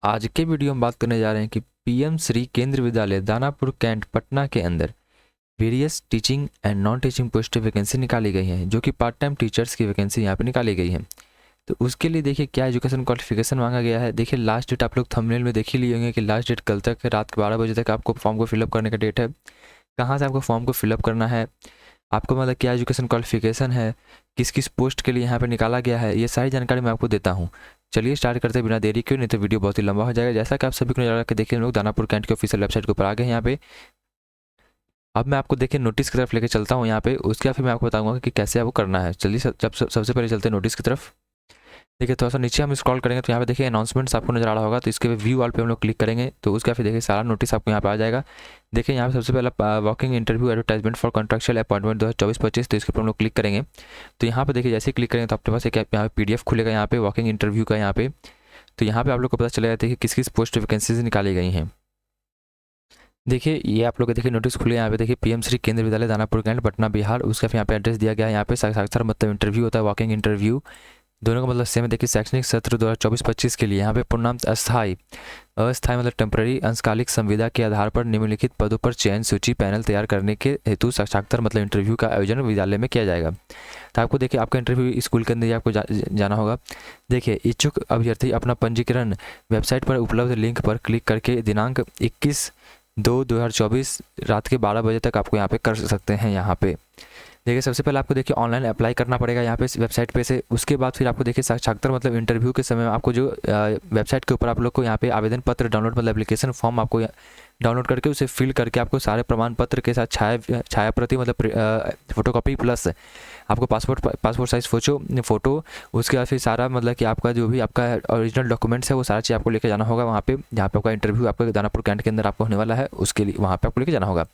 आज के वीडियो में बात करने जा रहे हैं कि पीएम श्री केंद्रीय विद्यालय दानापुर कैंट पटना के अंदर various teaching and non teaching post vacancy निकाली गई हैं, जो कि पार्ट टाइम टीचर्स की वैकेंसी यहाँ पे निकाली गई है। तो उसके लिए देखिए क्या एजुकेशन क्वालिफिकेशन मांगा गया है। देखिए लास्ट डेट आप लोग थंबनेल में देख ही लिए होंगे कि लास्ट डेट कल तक है, रात के 12 बजे तक आपको फॉर्म को फिलअप करने का डेट है। कहाँ से आपको फॉर्म को फिलअप करना है, आपको मतलब क्या एजुकेशन क्वालिफिकेशन है, किस किस पोस्ट के लिए यहाँ पे निकाला गया है, ये सारी जानकारी मैं आपको देता हूँ। चलिए स्टार्ट करते हैं बिना देरी क्यों, नहीं तो वीडियो बहुत ही लंबा हो जाएगा। जैसा कि आप सभी को नजर आ के देखिए, हम लोग दानापुर कैंट के ऑफिशियल वेबसाइट के ऊपर आ गए हैं यहाँ पे। अब मैं आपको देखिए नोटिस की तरफ लेके चलता हूँ यहाँ पे, उसके बाद फिर मैं आपको बताऊंगा कि कैसे आपको करना है। चलिए सबसे पहले चलते हैं नोटिस की तरफ। देखिए थोड़ा सा नीचे हम स्क्रॉल करेंगे तो यहाँ पे देखिए अनाउंसमेंट्स आपको नजर आ रहा होगा, तो इसके व्यू वाल पे हम लोग क्लिक करेंगे तो उसका फिर देखिए सारा नोटिस आपको यहाँ पे आ जाएगा। देखिए यहाँ पे सबसे पहला walking interview advertisement for contractual appointment 2024-25, तो इसके ऊपर हम लोग क्लिक करेंगे। तो यहाँ पे देखिए जैसे ही क्लिक करेंगे तो अपने पास एक यहाँ पे PDF खुलेगा यहाँ पे वॉकिंग इंटरव्यू का यहाँ पे। तो यहाँ पे आप लोग को पता चला जाता है कि किस किस पोस्ट वैकेंसीज निकाली गई हैं। देखिए ये आप लोग देखिए नोटिस खुले यहाँ पे देखिए पीएम श्री केंद्रीय विद्यालय दानापुर कैंट पटना बिहार, उसका फिर यहाँ पे एड्रेस दिया गया है। यहाँ पे साक्षात्कार मतलब इंटरव्यू होता है, वॉकिंग इंटरव्यू दोनों का मतलब सेम है। देखिए शैक्षणिक सत्र 2024-25 के लिए यहाँ पे पूर्णांक अस्थायी अस्थायी मतलब टेम्पररी अंशकालिक संविदा के आधार पर निम्नलिखित पदों पर चयन सूची पैनल तैयार करने के हेतु साक्षात्कार मतलब इंटरव्यू का आयोजन विद्यालय में किया जाएगा। तो आपको देखिए आपका इंटरव्यू स्कूल के अंदर ही आपको जाना होगा। देखिए इच्छुक अभ्यर्थी अपना पंजीकरण वेबसाइट पर उपलब्ध लिंक पर क्लिक करके दिनांक 21/2/2024 रात के 12 बजे तक आपको यहाँ पे कर सकते हैं। यहाँ पे देखिए सबसे पहले आपको देखिए ऑनलाइन अप्लाई करना पड़ेगा यहाँ पे वेबसाइट पे से। उसके बाद फिर आपको देखिए साक्षात्कार मतलब इंटरव्यू के समय आपको जो वेबसाइट के ऊपर आप लोग को यहाँ पे आवेदन पत्र डाउनलोड मतलब एप्लीकेशन फॉर्म आपको डाउनलोड करके उसे फिल करके आपको सारे प्रमाण पत्र के साथ छाया प्रति मतलब फोटोकॉपी प्लस आपको पासपोर्ट साइज फ़ोटो उसके बाद फिर सारा मतलब कि आपका जो भी आपका ओरिजिनल डॉक्यूमेंट्स है वो सारा चीज़ आपको लेके जाना होगा वहाँ पे, जहाँ पे आपका इंटरव्यू आपका दानापुर कैंट के अंदर आपको होने वाला है, उसके लिए वहाँ पे आपको लेके जाना होगा।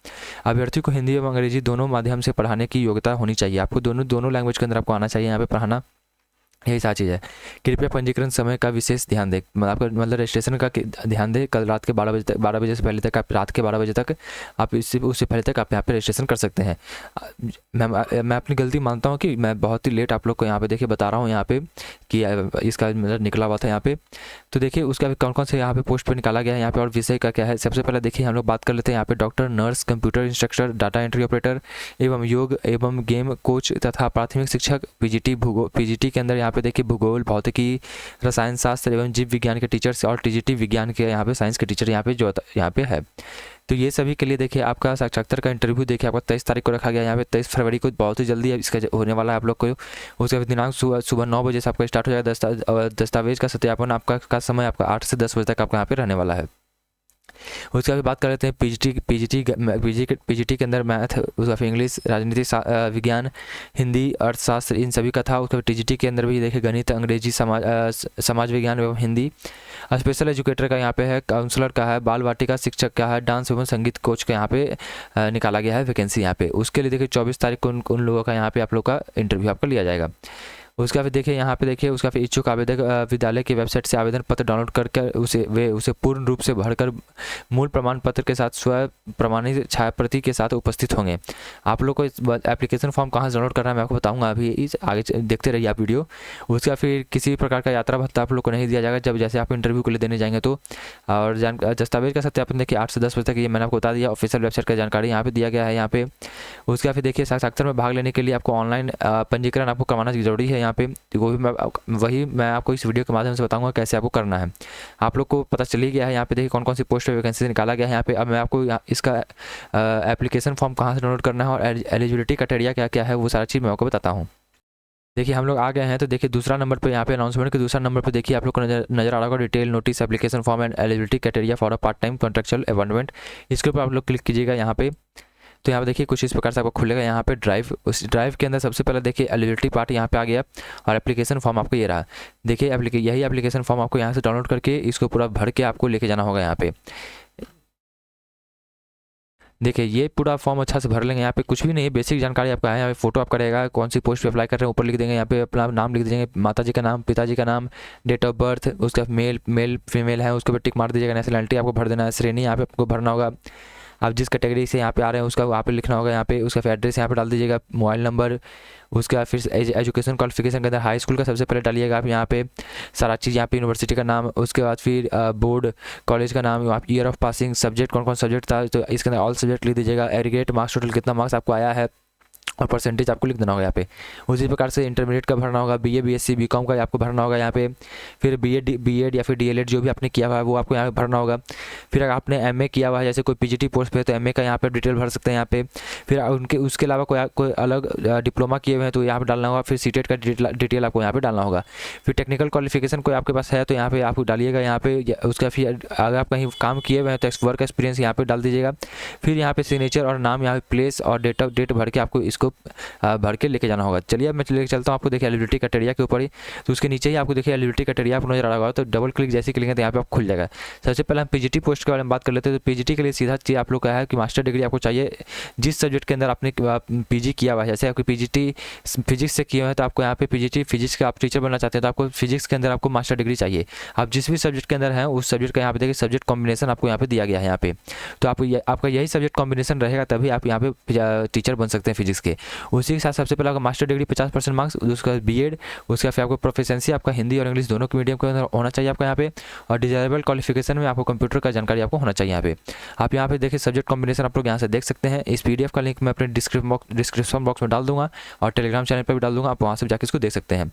अभ्यर्थी को हिंदी एवं अंग्रेजी दोनों माध्यम से पढ़ाने की योग्यता होनी चाहिए। आपको दोनों लैंग्वेज के अंदर आपको आना चाहिए यहाँ पे पढ़ाना, यही सारी चीज़ है। कृपया पंजीकरण समय का विशेष ध्यान दें, आपका मतलब रजिस्ट्रेशन का ध्यान दें। कल रात के 12 बजे तक 12 बजे से पहले तक आप रात के 12 बजे तक आप उससे पहले तक आप यहाँ पे रजिस्ट्रेशन कर सकते हैं। मैं अपनी गलती मानता हूँ कि मैं बहुत ही लेट आप लोग को यहाँ पे देखिए बता रहा हूँ यहाँ पे कि इसका मतलब निकला हुआ था यहाँ पे। तो देखिए उसका कौन कौन से यहाँ पे पोस्ट पे निकाला गया है यहाँ पे और विषय का क्या है। सबसे पहले देखिए हम लोग बात कर लेते हैं यहाँ पे doctor, nurse, computer instructor, data entry operator एवं योग एवं गेम कोच तथा प्राथमिक शिक्षक, पीजीटी के अंदर यहाँ पे देखिए भूगोल, भौतिकी, रसायन शास्त्र एवं जीव विज्ञान के टीचर्स और टीजीटी विज्ञान के यहाँ पे साइंस के टीचर यहाँ पे जो यहाँ पे है। तो ये सभी के लिए देखिए आपका साक्षात्कार का इंटरव्यू देखिए आपका 23 तारीख को रखा गया यहाँ पे, 23 फरवरी को, बहुत ही जल्दी इसका होने वाला है आप लोग को। उसका दिनांक सुबह 9 बजे से आपका स्टार्ट हो जाएगा। दस्तावेज का सत्यापन आपका समय आपका 8 से 10 बजे तक आपका यहाँ पे रहने वाला है। उसके बाद बात कर लेते हैं पीजीटी के अंदर मैथ, उसका फिर इंग्लिश, राजनीति विज्ञान, हिंदी, अर्थशास्त्र, इन सभी का था। उसका टीजीटी के अंदर भी देखिए गणित, अंग्रेजी, समाज विज्ञान एवं हिंदी। स्पेशल एजुकेटर का यहाँ पे है, काउंसलर का है, बाल वाटिका शिक्षक का है, डांस एवं संगीत कोच का यहाँ पे निकाला गया है वैकेंसी यहाँ पे। उसके लिए देखिए 24 तारीख को उन लोगों का यहाँ पे आप लोग का इंटरव्यू आपका लिया जाएगा। उसका फिर देखिए यहाँ पे देखिए उसका फिर इच्छुक आवेदक विद्यालय की वेबसाइट से आवेदन पत्र डाउनलोड करके उसे पूर्ण रूप से भरकर मूल प्रमाण पत्र के साथ स्व प्रमाणित छाया प्रति के साथ उपस्थित होंगे। आप लोग को इस एप्लीकेशन फॉर्म कहाँ से डाउनलोड करना है मैं आपको बताऊंगा अभी, इस आगे देखते रहिए आप वीडियो। उसका फिर किसी प्रकार का यात्रा भत्ता आप लोग को नहीं दिया जाएगा जब जैसे आप इंटरव्यू के लिए देने जाएंगे तो। और दस्तावेज का सत्यापन देखिए 8 से 10 बजे तक, ये मैंने आपको बता दिया, ऑफिशियल वेबसाइट का जानकारी यहाँ पे दिया गया है यहाँ पे। उसका फिर देखिए साक्षात्कार में भाग लेने के लिए आपको ऑनलाइन पंजीकरण आपको करवाना जरूरी है यहाँ पे। वही मैं आपको इस वीडियो के माध्यम से बताऊंगा कैसे आपको करना है। आप लोग को पता चल ही गया है यहाँ पे देखिए कौन कौन सी पोस्ट वैकेंसी निकाला गया है यहाँ पे। अब मैं आपको इसका एप्लीकेशन फॉर्म कहाँ से डाउनलोड करना है और एलिजिबिलिटी क्राइटेरिया क्या क्या है वो सारा चीज़ मैं आपको बताता हूँ। देखिए हम लोग आ गए हैं, तो देखिए दूसरा नंबर पे यहाँ पे अनाउंसमेंट के दूसरा नंबर पे देखिए आप लोग को नजर आ रहा होगा detail notice application form and eligibility criteria for a part time contractual appointment. इसके ऊपर आप लोग क्लिक कीजिएगा यहाँ पे। तो यहाँ पे देखिए कुछ इस प्रकार से आपको खुलेगा यहाँ पे ड्राइव। उस ड्राइव के अंदर सबसे पहले देखिए एलिजिबिलिटी पार्ट यहाँ पे आ गया और एप्लीकेशन फॉर्म आपको ये रहा। देखिए यही एप्लीकेशन फॉर्म आपको यहाँ से डाउनलोड करके इसको पूरा भर के आपको लेके जाना होगा यहाँ पे। देखिए ये पूरा फॉर्म अच्छा से भर लेंगे। यहाँ पे कुछ भी नहीं है, बेसिक जानकारी आपका है। यहाँ पे फोटो आपका रहेगा, कौन सी पोस्ट पे अप्लाई कर रहे हैं ऊपर लिख देंगे। यहाँ पे अपना नाम लिख दीजिएगा, माताजी का नाम, पिताजी का नाम, डेट ऑफ बर्थ, उसका मेल फीमेल है उसके ऊपर टिक मार दीजिएगा। नेशनलिटी आपको भर देना है, श्रेणी यहाँ पे आपको भरना होगा। आप जिस कैटेगरी से यहाँ पे आ रहे हैं उसका वहाँ पे लिखना होगा, यहाँ पे उसका फिर एड्रेस यहाँ पे डाल दीजिएगा, मोबाइल नंबर, उसके बाद फिर एजुकेशन क्वालिफिकेशन के अंदर हाई स्कूल का सबसे पहले डालिएगा आप यहाँ पे सारा चीज़, यहाँ पे यूनिवर्सिटी का नाम, उसके बाद फिर बोर्ड कॉलेज का नाम, आप ईयर ऑफ पासिंग, सब्जेक्ट कौन कौन सब्जेक्ट था तो इसके अंदर ऑल सब्जेक्ट लिख दीजिएगा, एग्रीगेट मार्क्स टोटल कितना मार्क्स आपको आया है और परसेंटेज आपको लिख देना होगा यहाँ पे। उसी प्रकार से इंटरमीडिएट का भरना होगा, बीए बीएससी बीकॉम का आपको भरना होगा यहाँ पे, फिर बीएड या फिर डीएलएड जो भी आपने किया हुआ है वो आपको यहाँ पे भरना होगा। फिर अगर आपने एमए किया हुआ है जैसे कोई पीजीटी पोस्ट पे तो एमए का यहाँ पे डिटेल भर सकते हैं यहाँ पे। फिर उनके उसके अलावा कोई अलग डिप्लोमा किए हुए हैं तो यहाँ पर डालना होगा, फिर सीटेट का डिटेल आपको यहाँ पर डालना होगा। फिर टेक्निकल क्वालिफिकेशन कोई आपके पास है तो यहाँ पे आप डालिएगा यहाँ पे, उसका फिर अगर आप कहीं काम किए हुए हैं तो वर्क एक्सपीरियंस यहाँ पे डाल दीजिएगा। फिर यहाँ पे सिग्नेचर और नाम, यहाँ पे प्लेस और डेट भर के आपको इसको भर के लेके जाना होगा। चलिए अब मैं लेके चलता हूँ आपको, देखिए एलिजिबिलिटी क्राइटेरिया के ऊपर ही, तो उसके नीचे ही आपको देखिए एलिजिबिलिटी क्राइटेरिया आपको नजर आ रहा होगा, तो डबल क्लिक जैसे करेंगे तो यहाँ पे आप खुल जाएगा। सबसे पहले हम पीजीटी पोस्ट के बारे में बात कर लेते हैं। तो पीजीटी के लिए सीधा चीज़ आप लोग का है कि मास्टर डिग्री आपको चाहिए जिस सब्जेक्ट के अंदर आपने पीजी किया हुआ है। जैसे आपको पीजीटी फिजिक्स से किया हुआ है तो आपको यहाँ पे पीजीटी फिजिक्स का आप टीचर बनना चाहते हैं तो आपको फिजिक्स के अंदर आपको मास्टर डिग्री चाहिए। आप जिस भी सब्जेक्ट के अंदर हैं उस सब्जेक्ट का यहाँ पे देखिए सब्जेक्ट कॉम्बिनेशन आपको यहाँ पे दिया गया है यहाँ पे, तो आपका यही सब्जेक्ट कॉम्बिनेशन रहेगा तभी आप यहाँ पे टीचर बन सकते हैं फिजिक्स के। उसी के साथ सबसे पहले आपका मास्टर डिग्री 50% मार्क्स, उसका बीएड, उसका फिर आपको प्रोफिशिएंसी आपका हिंदी और इंग्लिश दोनों के मीडियम के अंदर होना चाहिए आपका यहाँ पे, और डिजायरेबल क्वालिफिकेशन में आपको कंप्यूटर का जानकारी आपको होना चाहिए यहाँ पे। आप यहाँ पे देखिए सब्जेक्ट कॉम्बिनेशन आप लोग यहाँ से देख सकते हैं। इस पीडीएफ का लिंक मैं अपने डिस्क्रिप्शन बॉक्स में डाल दूंगा और टेलीग्राम चैनल पर भी डाल दूंगा, आप वहाँ से जाकर इसको देख सकते हैं।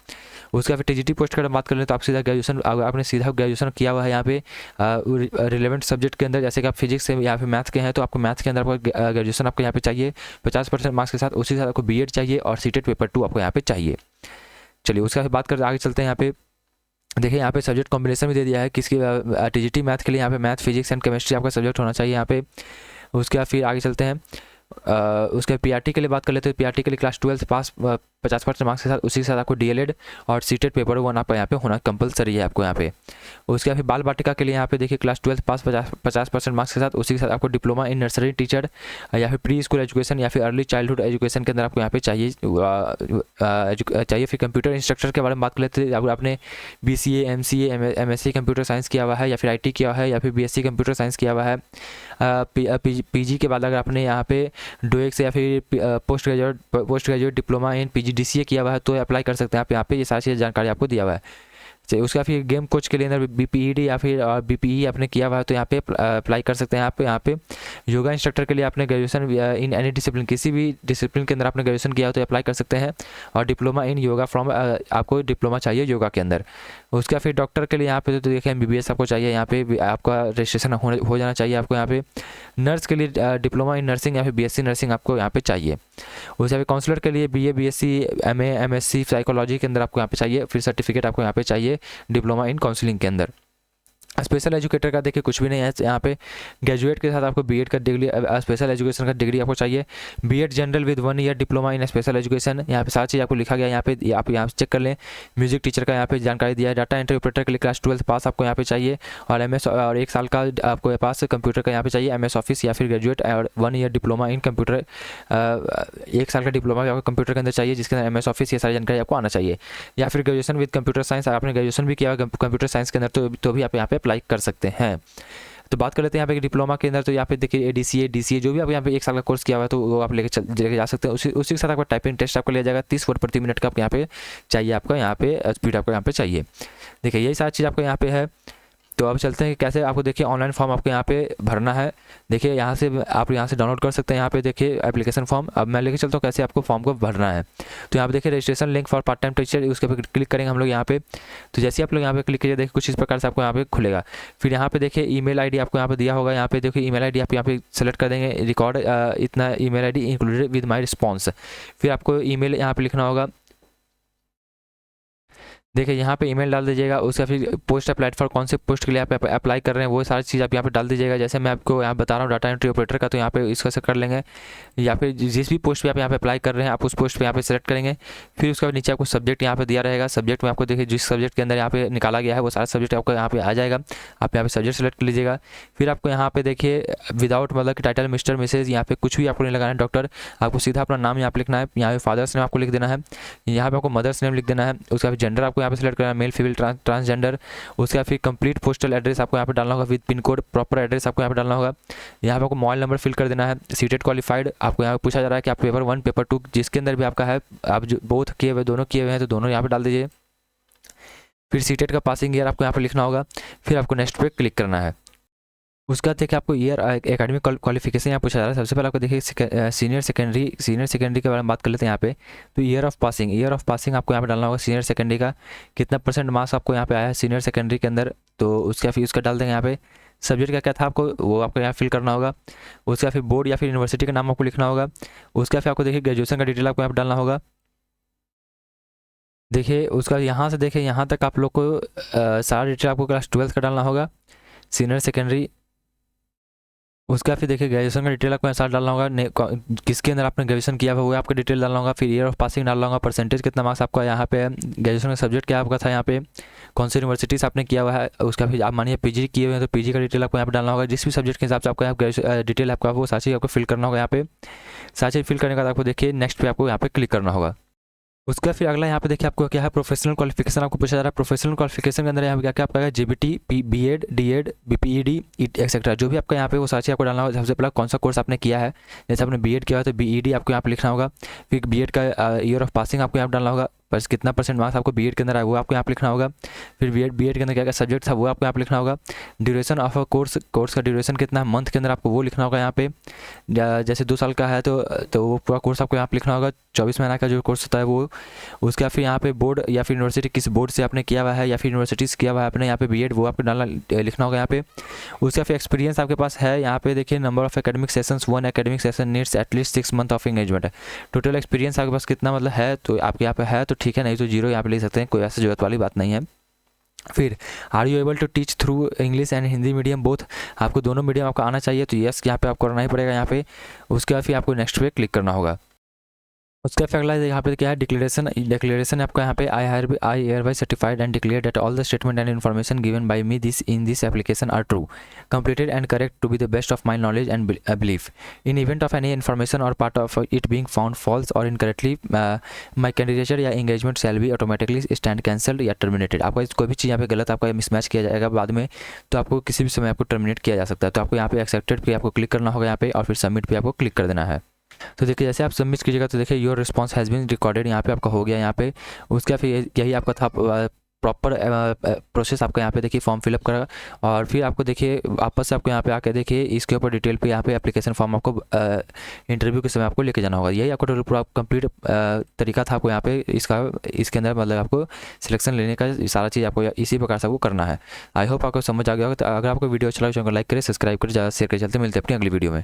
उसका फिर टीजीटी पोस्ट की बात कर लें तो आप सीधा ग्रेजुएशन, आपने सीधा ग्रेजुएशन किया हुआ है यहाँ पे रिलेवेंट सब्जेक्ट के अंदर, जैसे कि आप फिजिक्स से यहाँ पे मैथ के हैं तो आपको मैथ के अंदर ग्रेजुएशन आपको यहाँ पे चाहिए 50% मार्क्स के साथ। उसी के साथ आपको बीएड चाहिए और सीटेट पेपर 2 आपको यहाँ पे चाहिए। चलिए उसका बात करते आगे चलते हैं। यहाँ पे देखिए यहाँ पे सब्जेक्ट कॉम्बिनेशन भी दे दिया है किसकी, टीजीटी मैथ के लिए यहाँ पे मैथ फिजिक्स एंड केमिस्ट्री आपका सब्जेक्ट होना चाहिए यहाँ पे। उसके बाद फिर आगे चलते हैं। उसके पीआरटी के लिए बात कर लेते हैं। पीआरटी के लिए क्लास 12 पास 50% मार्क्स के साथ, उसी के साथ आपको डीएलएड और सीटेट पेपर 1 आपका यहाँ पे होना कंपलसरी है आपको यहाँ पे। उसके फिर बाल बाटिका के लिए यहाँ पे देखिए क्लास 12 पास 50% मार्क्स के साथ, उसी के साथ आपको डिप्लोमा इन नर्सरी टीचर या फिर प्री स्कूल एजुकेशन या फिर अर्ली चाइल्डहुड एजुकेशन के अंदर आपको यहाँ पे चाहिए। फिर कंप्यूटर इंस्ट्रक्टर के बारे में बात कर लेते हैं। अगर आपने BCA MCA MSc computer science किया हुआ है या फिर IT किया हुआ है या फिर BSc कंप्यूटर साइंस किया हुआ है, PG के बाद अगर आपने यहाँ पे डोएक्स या फिर post graduate diploma in PGDCA किया हुआ है तो अप्लाई कर सकते हैं आप यहाँ पे। ये सारी चीज़ जानकारी आपको दिया हुआ है। चाहिए उसका फिर गेम कोच के लिए अंदर BPED या फिर BPE आपने किया हुआ है तो यहाँ पे अप्लाई कर सकते हैं। यहाँ पे योगा इंस्ट्रक्टर के लिए आपने ग्रेजुएशन इन एनी डिसिप्लिन, किसी भी डिसिप्लिन के अंदर आपने ग्रेजुएशन किया हो तो अप्लाई कर सकते हैं। और डिप्लोमा इन योगा फ्रॉम, आपको डिप्लोमा चाहिए योगा के अंदर। उसका फिर डॉक्टर के लिए यहाँ पे तो देखिए MBBS आपको चाहिए, यहाँ पे आपका रजिस्ट्रेशन हो जाना चाहिए आपको यहाँ पे। नर्स के लिए डिप्लोमा इन नर्सिंग या फिर BSc नर्सिंग आपको यहाँ पे चाहिए। उसके फिर काउंसलर के लिए BA BSc MA MSc psychology के अंदर आपको यहाँ पे चाहिए। फिर सर्टिफिकेट आपको यहाँ पे चाहिए डिप्लोमा इन काउंसलिंग के अंदर। स्पेशल एजुकेटर का देखिए कुछ भी नहीं है यहाँ पे। ग्रेजुएट के साथ आपको बीएड का डिग्री, स्पेशल एजुकेशन का डिग्री आपको चाहिए। B Ed general with 1 year diploma in special education, यहाँ पे सारी चीज़ आपको लिखा गया यहाँ पे, आप यहाँ चेक कर लें। म्यूजिक टीचर का यहाँ पे जानकारी दिया है। डाटा एंट्री ऑपरेटर के लिए क्लास 12 पास आपको यहाँ पे चाहिए और MS और 1 साल का आपको पास कंप्यूटर का यहाँ पे चाहिए। MS ऑफिस या फिर ग्रेजुएट और 1 ईयर डिप्लोमा इन कंप्यूटर, 1 साल का डिप्लोमा आपको कंप्यूटर के अंदर चाहिए जिसके अंदर MS ऑफिस ये सारी जानकारी आपको आना चाहिए। या फिर ग्रेजुएशन विद कंप्यूटर साइंस, आपने ग्रेजुएशन भी किया कंप्यूटर साइंस के अंदर तो भी आप यहाँ पे अप्लाई कर सकते हैं। तो बात कर लेते हैं यहाँ पे डिप्लोमा के अंदर। तो यहाँ पे देखिए DCA जो भी आप यहाँ पे 1 साल का कोर्स किया हुआ है तो वो आप लेके जा सकते हैं। उसी के साथ आपका टाइपिंग टेस्ट आपको लिया जाएगा। 30 वर्ड प्रति मिनट का आपको यहाँ पे चाहिए, आपका यहाँ पे स्पीड आपको यहाँ पे चाहिए। देखिए यही सारी चीज़ आपको यहाँ पे है। तो अब चलते हैं कि कैसे आपको देखिए ऑनलाइन फॉर्म आपको यहाँ पे भरना है। देखिए यहाँ से आप यहाँ से डाउनलोड कर सकते हैं यहाँ पे देखिए एप्लीकेशन फॉर्म। अब मैं लेके चलता हूँ कैसे आपको फॉर्म को भरना है। तो यहाँ पे देखिए registration link for part time teacher, उसके पे क्लिक करेंगे हम लोग यहाँ पे। तो जैसे आप लोग यहाँ पे क्लिक कीजिए देखिए कुछ इस प्रकार से आपको यहाँ पे खुलेगा। फिर यहाँ पे देखिए ईमेल आईडी आपको यहाँ पे दिया होगा। यहाँ पे देखिए ईमेल आईडी आप यहाँ पे सेलेक्ट कर देंगे। रिकॉर्ड इतना email ID included with my response. फिर आपको ईमेल यहाँ पे लिखना होगा। देखिए यहाँ पे ईमेल डाल दीजिएगा। उसका फिर पोस्ट अप्लाइड फॉर कौन से पोस्ट के लिए आप अप्लाई कर रहे हैं वो सारी चीज़ आप यहाँ पे डाल दीजिएगा। जैसे मैं आपको यहाँ बता रहा हूँ डाटा एंट्री ऑपरेटर का, तो यहाँ पे इसका से कर लेंगे। या फिर जिस भी पोस्ट पे आप यहाँ पे अप्लाई कर रहे हैं आप उस पोस्ट पे यहाँ पे सेलेक्ट करेंगे। फिर उसका नीचे आपको सब्जेक्ट यहाँ पे दिया रहेगा। सब्जेक्ट में आपको देखिए जिस सब्जेक्ट के अंदर यहाँ पे निकाला गया है वो सारा सब्जेक्ट आपको यहाँ पे आ जाएगा। आप यहाँ पे सब्जेक्ट सेलेक्ट कर लीजिएगा। फिर आपको यहाँ पे देखिए विदाउट मतलब कि टाइटल मिस्टर मिसेज यहाँ पे कुछ भी आपको नहीं लगाना है डॉक्टर, आपको सीधा अपना नाम यहाँ पे लिखना है। यहाँ पे फादर्स नेम आपको लिख देना है, यहाँ पे आपको मदर्स नेम लिख देना है। उसका फिर जेंडर आपको यहाँ पे सिलेक्ट करना है, मेल फीमेल ट्रांसजेंडर। उसका फिर कंप्लीट पोस्टल एड्रेस आपको यहाँ पे डालना होगा with pin code, proper address आपको यहाँ पे डालना होगा। यहाँ पे आपको मोबाइल नंबर फिल कर देना है। सीटेड क्वालिफाइड आपको यहाँ पे पूछा जा रहा है कि आप पेपर 1 पेपर 2 जिसके अंदर भी आपका है, आप जो बोथ किए हुए दोनों किए हुए हैं तो दोनों यहाँ पे डाल दीजिए। फिर सीटेड का पासिंग ईयर आपको यहाँ पे लिखना होगा। फिर आपको नेक्स्ट पे क्लिक करना है। उसका देखिए आपको ईयर एकेडमिक क्वालिफिकेशन यहाँ पूछा जा रहा है। सबसे पहले आपको देखिए सीनियर सेकेंडरी के बारे में बात कर लेते हैं यहाँ पे। तो ईयर ऑफ पासिंग आपको यहाँ पे डालना होगा। सीनियर सेकेंडरी का कितना % मार्क्स आपको यहाँ पे आया है सीनियर सेकेंडरी के अंदर, तो उसका फिर उसका डाल देंगे यहाँ पे। सब्जेक्ट क्या क्या था आपको वो आपको यहाँ फिल करना होगा। उसका फिर बोर्ड या फिर यूनिवर्सिटी का नाम आपको लिखना होगा। उसका फिर आपको देखिए ग्रेजुएशन का डिटेल आपको यहाँ पे डालना होगा। देखिए उसका यहाँ से देखिए यहाँ तक आप लोग को सारा डिटेल आपको क्लास 12 का डालना होगा, सीनियर सेकेंडरी। उसका फिर देखिए ग्रेजुएशन का डिटेल आपको साथ डालना होगा, किसके अंदर आपने ग्रेजुएशन किया हुआ वो आपका डिटेल डालना होगा। फिर ईयर ऑफ पासिंग डालना होगा, परसेंटेज कितना मार्क्स आपका यहाँ पे, ग्रेजुएशन का सब्जेक्ट क्या आपका था यहाँ पे, कौन सी यूनिवर्सिटी से आपने किया हुआ है। उसका फिर आप मानिए पीजी किए हुए हैं तो पीजी का डिटेल आपको यहाँ पे डालना होगा। जिस भी सब्जेक्ट के हिसाब से आपको यहाँ डिटेल आपका वो सारी आपको फिल करना होगा। यहाँ पे सारी फिल करने के बाद आपको देखिए नेक्स्ट पे आपको यहाँ पे क्लिक करना होगा। उसका फिर अगला यहाँ पे देखिए आपको क्या है प्रोफेशनल क्वालिफिकेशन आपको पूछा जा रहा है। प्रोफेशनल क्वालिफिकेशन के अंदर यहाँ पे क्या क्या आपका है, जीबीटी, बीएड, डीएड, बीपीईडी एक्सेट्रा जो भी आपका यहाँ पे वो सारी आपको डालना होगा। सबसे पहले कौन सा कोर्स आपने किया है, जैसे आपने बीएड किया है तो बीईडी आपको यहाँ पे लिखना होगा। फिर बीएड का ईयर ऑफ पासिंग आपको यहाँ पे डालना होगा, बस कितना % मार्क्स आपको बीएड के अंदर आया वो आपको यहाँ पे लिखना होगा। फिर बीएड के अंदर क्या क्या सब्जेक्ट था वो आपको यहाँ पे लिखना होगा। ड्यूरेशन ऑफ अ कोर्स का ड्यूरेशन कितना मंथ के अंदर आपको वो लिखना होगा यहाँ पे। जैसे 2 साल का है तो वो पूरा कोर्स आपको यहाँ पे लिखना होगा। 24 महीना का जो कोर्स होता है वो। उसका फिर यहाँ पे बोर्ड या फिर यूनिवर्सिटी किस बोर्ड से आपने किया हुआ है या फिर यूनिवर्सिटी से किया हुआ है आपने यहाँ पे बीएड वो आपको डालना लिखना होगा यहाँ पे। उसका फिर एक्सपीरियंस आपके पास है यहाँ पे देखिए number of academic sessions 1 academic session needs at least 6 month of engagement है। टोटल एक्सपीरियंस आपके पास कितना मतलब है तो आपके यहाँ पे है तो ठीक है, नहीं तो 0 यहाँ पे ले सकते हैं, कोई ऐसा जरूरत वाली बात नहीं है। फिर are you able to teach through English and Hindi medium both, आपको दोनों मीडियम आपको आना चाहिए तो यस यहाँ पे आपको करना ही पड़ेगा यहाँ पे। उसके बाद फिर आपको नेक्स्ट पे क्लिक करना होगा। उसका फिर अगला यहाँ पे क्या है डिक्लेरेशन आपको यहाँ पे I hereby certified and declare that all the statement and information given by me in this application are true, completed and correct to be the best of my knowledge and belief. In event of any information or part of it being found false or incorrectly my candidature या engagement shall be automatically stand cancelled या terminated. आपका कोई भी चीज़ यहाँ पे गलत आपका mismatch किया जाएगा बाद में तो आपको किसी भी समय आपको टर्मिनेट किया जा सकता है। तो आपको यहाँ पे एक्सेप्टेड पे आपको क्लिक करना होगा यहाँ पे और फिर सबमिट पे आपको क्लिक कर देना है। तो देखिए जैसे आप सबमिट कीजिएगा तो देखिए your response has been recorded यहाँ पे आपका हो गया यहाँ पे। उसका फिर यही आपका था प्रॉपर प्रोसेस आपका यहाँ पे देखिए फॉर्म फिलअप करा और फिर आपको देखिए वापस से आपको यहाँ पे आके देखिए इसके ऊपर डिटेल पे यहाँ पे एप्लीकेशन फॉर्म आपको इंटरव्यू के समय आपको लेके जाना होगा। यही आपको टोटल पूरा कंप्लीट तरीका था आपको यहाँ पे इसके अंदर मतलब आपको सिलेक्शन लेने का सारा चीज़ आपको इसी प्रकार से आपको करना है। आई होप आपको समझ आ गया होगा। तो अगर आपको वीडियो अच्छा लगे तो लाइक करें, सब्सक्राइब करें, ज़्यादा शेयर करें। चलते मिलते हैं अपनी अगली वीडियो में।